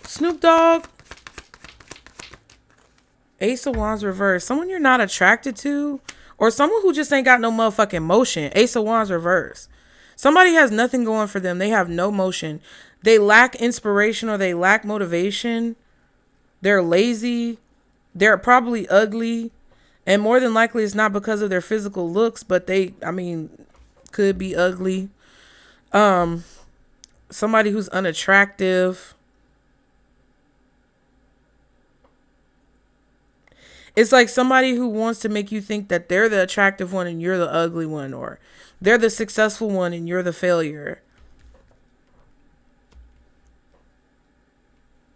Snoop Dogg? Ace of Wands reverse. Someone you're not attracted to? Or someone who just ain't got no motherfucking motion. Ace of Wands reverse. Somebody has nothing going for them. They have no motion. They lack inspiration or they lack motivation. They're lazy. They're probably ugly. And more than likely it's not because of their physical looks, but they, could be ugly. Somebody who's unattractive. It's like somebody who wants to make you think that they're the attractive one and you're the ugly one, or they're the successful one and you're the failure.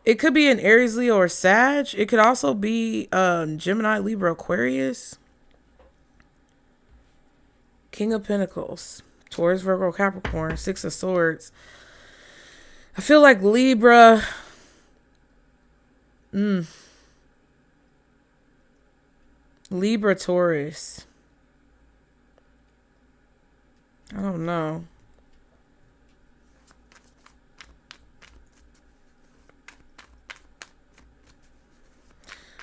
It could be an Aries, Leo, or Sag. It could also be Gemini, Libra, Aquarius. King of Pentacles. Taurus, Virgo, Capricorn. Six of Swords. I feel like Libra. Libra, Taurus. I don't know.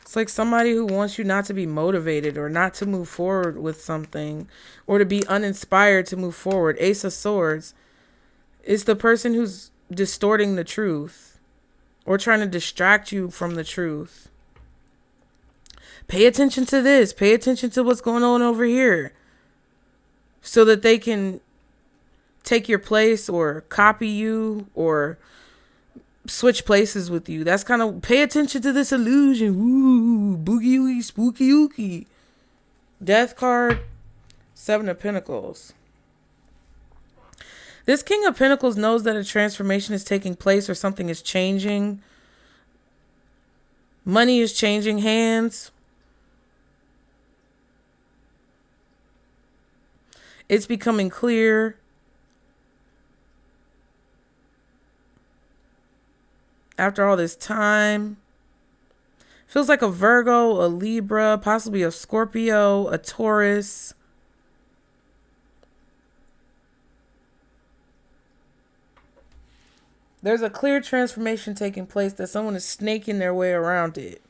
It's like somebody who wants you not to be motivated or not to move forward with something or to be uninspired to move forward. Ace of Swords is the person who's distorting the truth or trying to distract you from the truth. Pay attention to this. Pay attention to what's going on over here so that they can take your place or copy you or switch places with you. That's kind of, pay attention to this illusion. Ooh, boogie oogie, spooky ookie. Death card, Seven of Pentacles. This King of Pentacles knows that a transformation is taking place or something is changing. Money is changing hands. It's becoming clear. After all this time. Feels like a Virgo, a Libra, possibly a Scorpio, a Taurus. There's a clear transformation taking place that someone is snaking their way around it.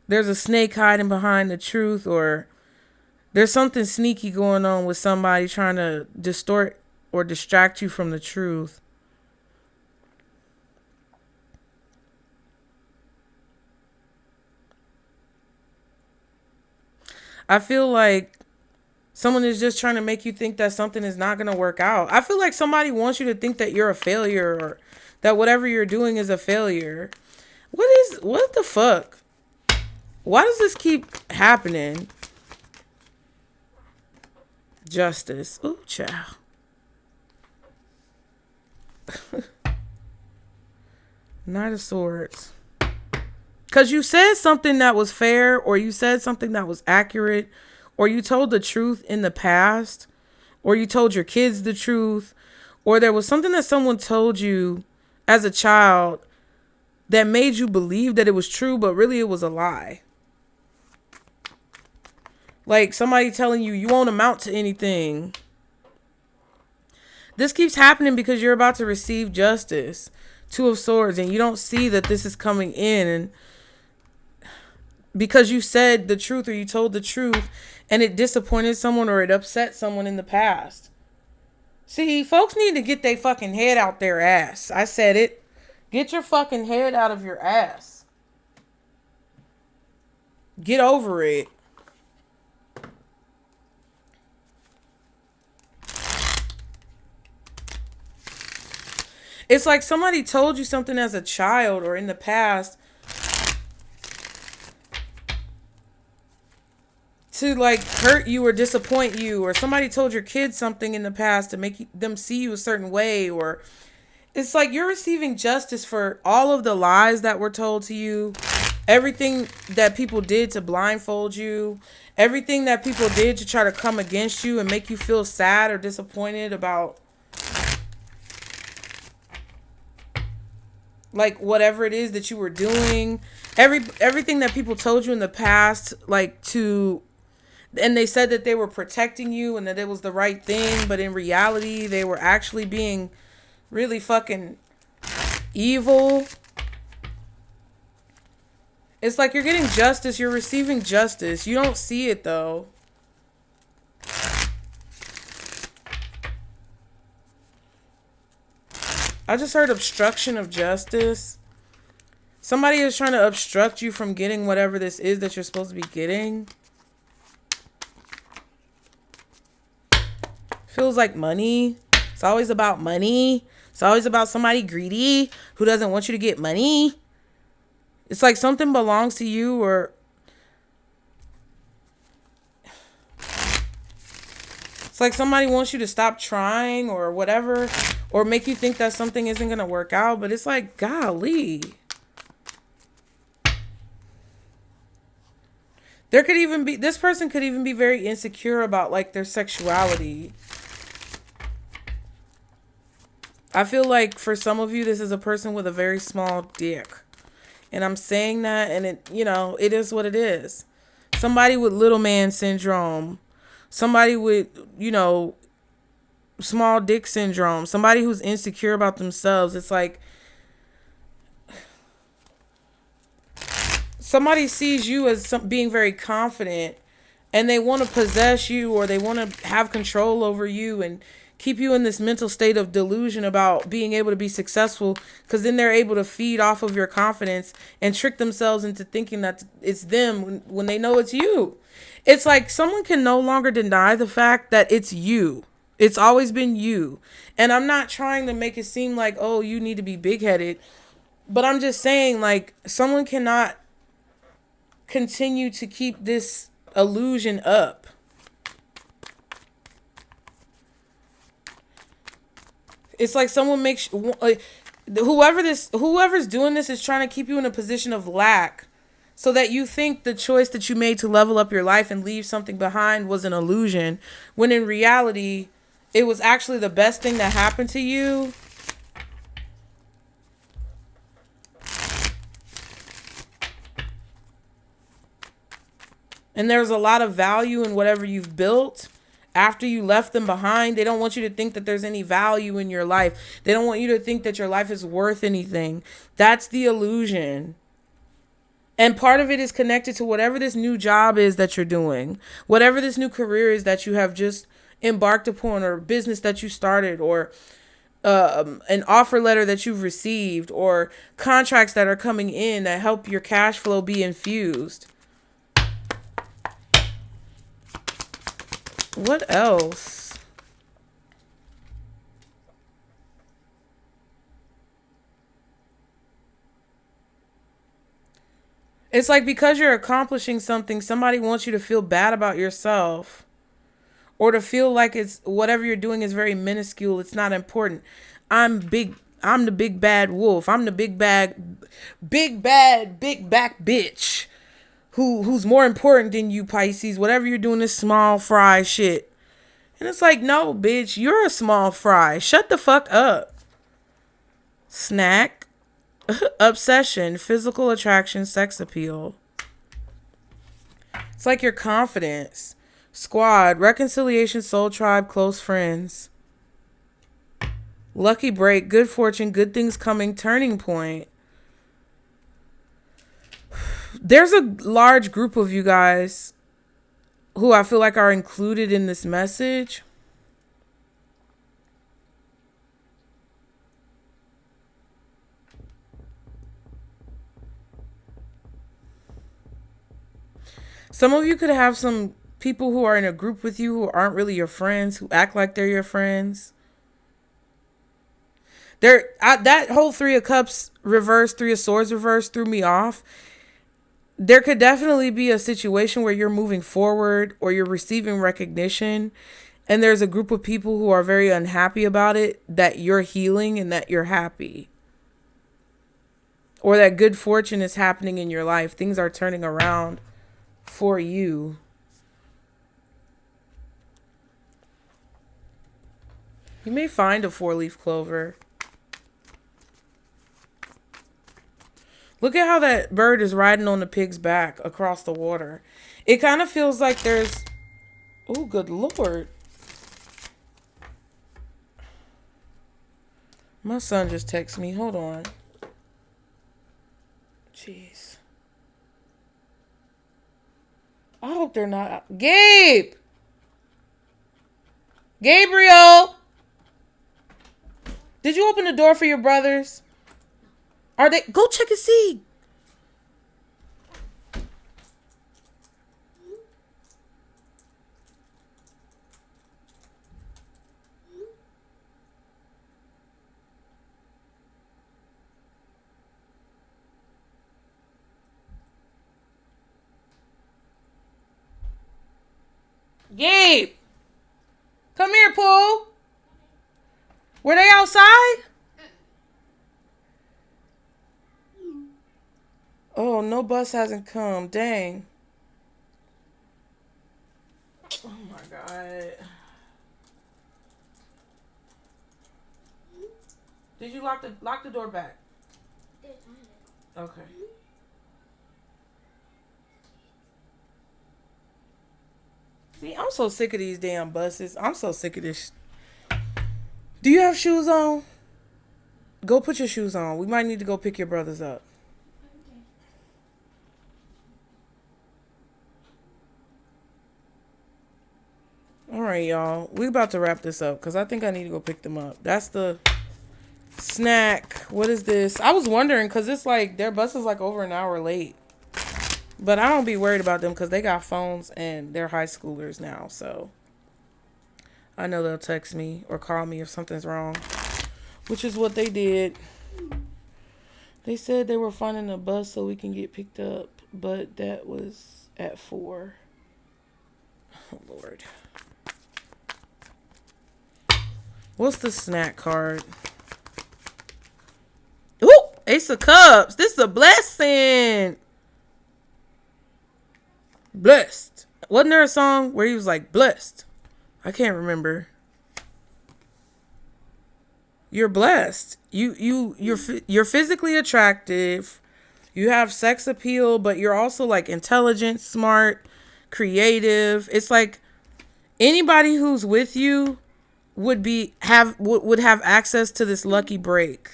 There's a snake hiding behind the truth, or there's something sneaky going on with somebody trying to distort or distract you from the truth. I feel like someone is just trying to make you think that something is not going to work out. I feel like somebody wants you to think that you're a failure or that whatever you're doing is a failure. What the fuck? Why does this keep happening? Justice. Ooh, child. Knight of Swords. Because you said something that was fair, or you said something that was accurate, or you told the truth in the past, or you told your kids the truth, or there was something that someone told you as a child that made you believe that it was true, but really it was a lie. Like somebody telling you, you won't amount to anything. This keeps happening because you're about to receive justice. Two of Swords, and you don't see that this is coming in, and because you said the truth or you told the truth and it disappointed someone or it upset someone in the past. See, folks need to get their fucking head out their ass. I said it. Get your fucking head out of your ass. Get over it. It's like somebody told you something as a child or in the past to like hurt you or disappoint you, or somebody told your kids something in the past to make them see you a certain way, or it's like you're receiving justice for all of the lies that were told to you, everything that people did to blindfold you, everything that people did to try to come against you and make you feel sad or disappointed about like whatever it is that you were doing, everything that people told you in the past, like to, and they said that they were protecting you and that it was the right thing, but in reality they were actually being really fucking evil. It's like you're getting justice, you're receiving justice. You don't see it though. I just heard obstruction of justice. Somebody is trying to obstruct you from getting whatever this is that you're supposed to be getting. Feels like money. It's always about money. It's always about somebody greedy who doesn't want you to get money. It's like something belongs to you, or it's like somebody wants you to stop trying or whatever, or make you think that something isn't going to work out. But it's like, golly. There could even be, this person could even be very insecure about like their sexuality. I feel like for some of you, this is a person with a very small dick. And I'm saying that, and it, you know, it is what it is. Somebody with little man syndrome. Somebody with, you know, small dick syndrome. Somebody who's insecure about themselves. It's like somebody sees you as being very confident, and they want to possess you, or they want to have control over you and keep you in this mental state of delusion about being able to be successful, because then they're able to feed off of your confidence and trick themselves into thinking that it's them when they know it's you. It's like someone can no longer deny the fact that it's you. It's always been you. And I'm not trying to make it seem like, oh, you need to be big-headed, but I'm just saying, like, someone cannot continue to keep this illusion up. It's like someone makes whoever's doing this is trying to keep you in a position of lack, so that you think the choice that you made to level up your life and leave something behind was an illusion, when in reality it was actually the best thing that happened to you. And there's a lot of value in whatever you've built. After you left them behind, they don't want you to think that there's any value in your life. They don't want you to think that your life is worth anything. That's the illusion. And part of it is connected to whatever this new job is that you're doing, whatever this new career is that you have just embarked upon, or business that you started, or an offer letter that you've received, or contracts that are coming in that help your cash flow be infused. What else? It's like because you're accomplishing something, somebody wants you to feel bad about yourself, or to feel like it's whatever you're doing is very minuscule. It's not important. I'm the big bad wolf. I'm the big back bitch. Who's more important than you, Pisces. Whatever you're doing is small fry shit. And it's like, no, bitch, you're a small fry. Shut the fuck up. Snack. Obsession. Physical attraction. Sex appeal. It's like your confidence. Squad. Reconciliation. Soul tribe. Close friends. Lucky break. Good fortune. Good things coming. Turning point. There's a large group of you guys who I feel like are included in this message. Some of you could have some people who are in a group with you who aren't really your friends, who act like they're your friends. That whole Three of Cups reverse, Three of Swords reverse threw me off. There could definitely be a situation where you're moving forward or you're receiving recognition, and there's a group of people who are very unhappy about it, that you're healing and that you're happy. Or that good fortune is happening in your life. Things are turning around for you. You may find a 4-leaf clover. Look at how that bird is riding on the pig's back across the water. It kind of feels like there's... Oh, good Lord. My son just texted me. Hold on. Jeez. I hope they're not... Gabe! Gabriel! Did you open the door for your brothers? Are they... Go check and see. Gabe! Come here, Pooh. Were they outside? Oh, no bus hasn't come. Dang. Oh my God. Did you lock the door back? Okay. See, I'm so sick of these damn buses. I'm so sick of this. Do you have shoes on? Go put your shoes on. We might need to go pick your brothers up. All right, y'all. We about to wrap this up because I think I need to go pick them up. That's the snack. What is this? I was wondering because it's like their bus is like over an hour late. But I don't be worried about them because they got phones and they're high schoolers now. So I know they'll text me or call me if something's wrong, which is what they did. They said they were finding a bus so we can get picked up, but that was at 4. Oh, Lord. What's the snack card? Ooh, Ace of Cups. This is a blessing. Blessed. Wasn't there a song where he was like, blessed? I can't remember. You're blessed. You're physically attractive. You have sex appeal, but you're also like intelligent, smart, creative. It's like anybody who's with you would have access to this lucky break.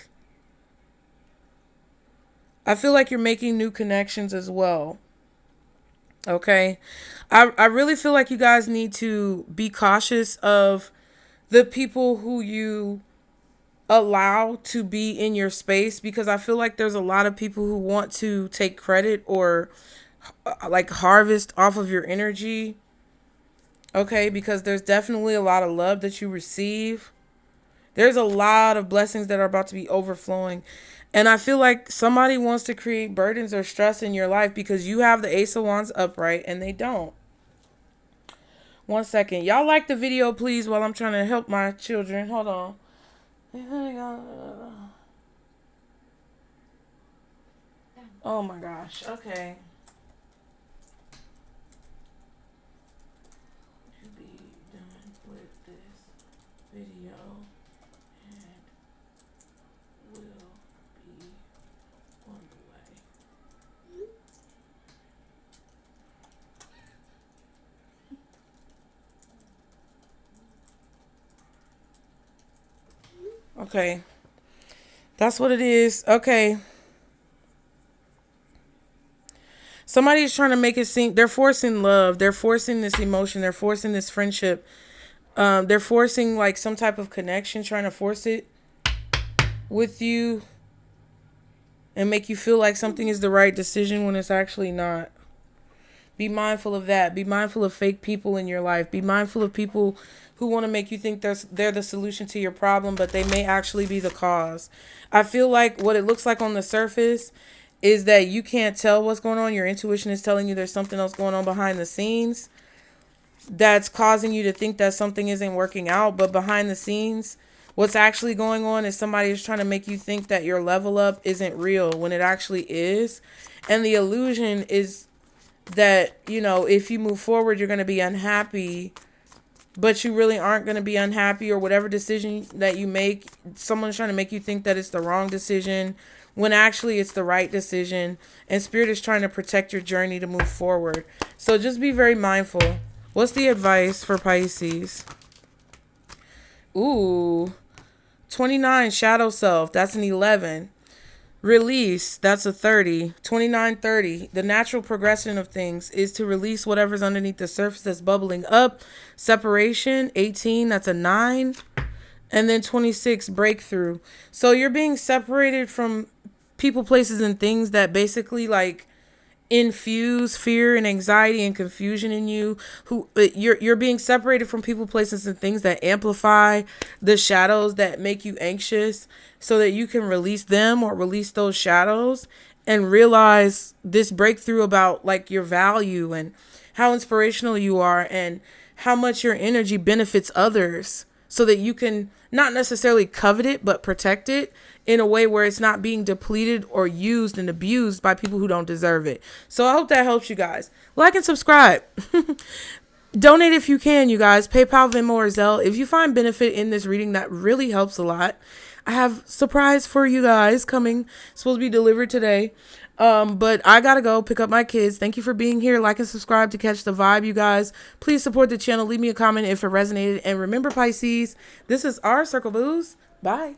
I feel like you're making new connections as well. Okay. I really feel like you guys need to be cautious of the people who you allow to be in your space, because I feel like there's a lot of people who want to take credit or like harvest off of your energy. Okay, because there's definitely a lot of love that you receive. There's a lot of blessings that are about to be overflowing. And I feel like somebody wants to create burdens or stress in your life because you have the Ace of Wands upright and they don't. 1 second. Y'all like the video, please, while I'm trying to help my children. Hold on. Oh my gosh. Okay. To be done with this video and will be on the way. Okay. That's what it is. Okay. Somebody is trying to make it seem they're forcing love. They're forcing this emotion. They're forcing this friendship. They're forcing like some type of connection, trying to force it with you and make you feel like something is the right decision when it's actually not. Be mindful of that. Be mindful of fake people in your life. Be mindful of people who want to make you think they're the solution to your problem, but they may actually be the cause. I feel like what it looks like on the surface is that you can't tell what's going on. Your intuition is telling you there's something else going on behind the scenes that's causing you to think that something isn't working out. But behind the scenes, what's actually going on is somebody is trying to make you think that your level up isn't real when it actually is. And the illusion is that, you know, if you move forward, you're going to be unhappy, but you really aren't going to be unhappy, or whatever decision that you make, someone's trying to make you think that it's the wrong decision when actually it's the right decision. And Spirit is trying to protect your journey to move forward. So just be very mindful. What's the advice for Pisces? Ooh, 29, shadow self. That's an 11. Release, that's a 30. 29, 30. The natural progression of things is to release whatever's underneath the surface that's bubbling up. Separation, 18, that's a 9. And then 26, breakthrough. So you're being separated from people, places, and things that basically like infuse fear and anxiety and confusion in you. You're being separated from people, places, and things that amplify the shadows that make you anxious, so that you can release them or release those shadows and realize this breakthrough about like your value and how inspirational you are and how much your energy benefits others, so that you can not necessarily covet it, but protect it in a way where it's not being depleted or used and abused by people who don't deserve it. So I hope that helps you guys. Like and subscribe. Donate if you can, you guys. PayPal, Venmo, or Zelle. If you find benefit in this reading, that really helps a lot. I have a surprise for you guys coming. It's supposed to be delivered today. But I gotta go pick up my kids. Thank you for being here. Like and subscribe to catch the vibe, you guys. Please support the channel. Leave me a comment if it resonated. And remember, Pisces, this is our Circle Booze. Bye.